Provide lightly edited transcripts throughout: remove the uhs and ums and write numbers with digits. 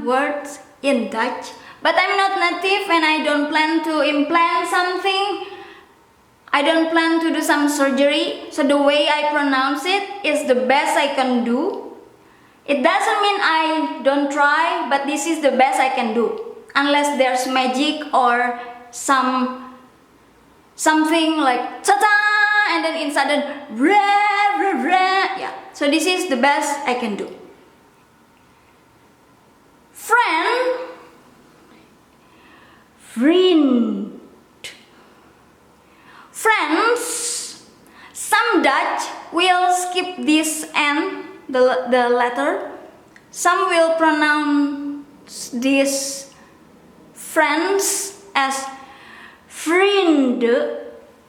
words in Dutch, but I'm not native and I don't plan to implant something. I don't plan to do some surgery, so the way I pronounce it is the best I can do. It doesn't mean I don't try, but this is the best I can do. Unless there's magic or something like ta-ta, and then in sudden yeah. So this is the best I can do. Friend, vriend. Friends. Some Dutch will skip this N, the letter. Some will pronounce this friends as vrienden,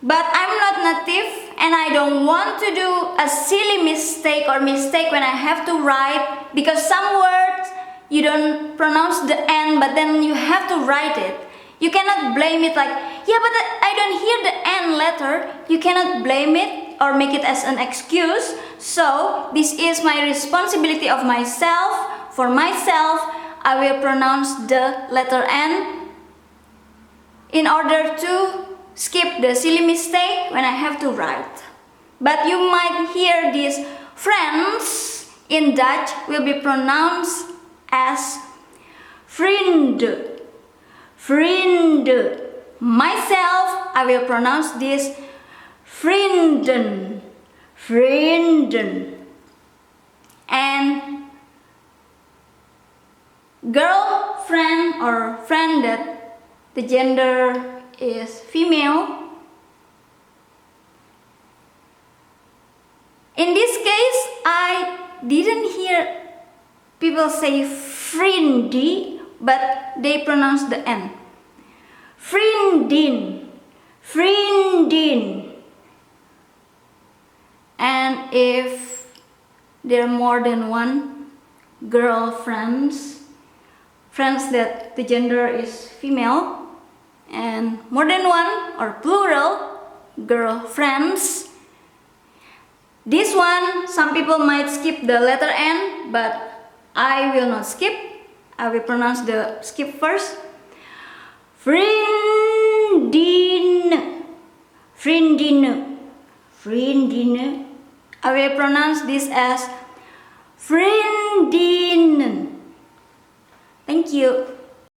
but I'm not native and I don't want to do a silly mistake when I have to write, because some words you don't pronounce the N but then you have to write it. You cannot blame it like, yeah, but I don't hear the N letter. You cannot blame it or make it as an excuse. So this is my responsibility of myself. For myself, I will pronounce the letter N in order to skip the silly mistake when I have to write. But you might hear these friends in Dutch will be pronounced as vrienden. Vrienden. Myself, I will pronounce this vrienden. Vrienden. And girlfriend or friend that the gender is female. In this case, I didn't hear people say vriendie, but they pronounce the N. Vriendin, vriendin. And if there are more than one girlfriends, friends that the gender is female, and more than one or plural girlfriends, this one, some people might skip the letter N, but I will not skip. I will pronounce the skip first. Vriendin, vriendin, vriendin. I will pronounce this as vriendinnen. Thank you.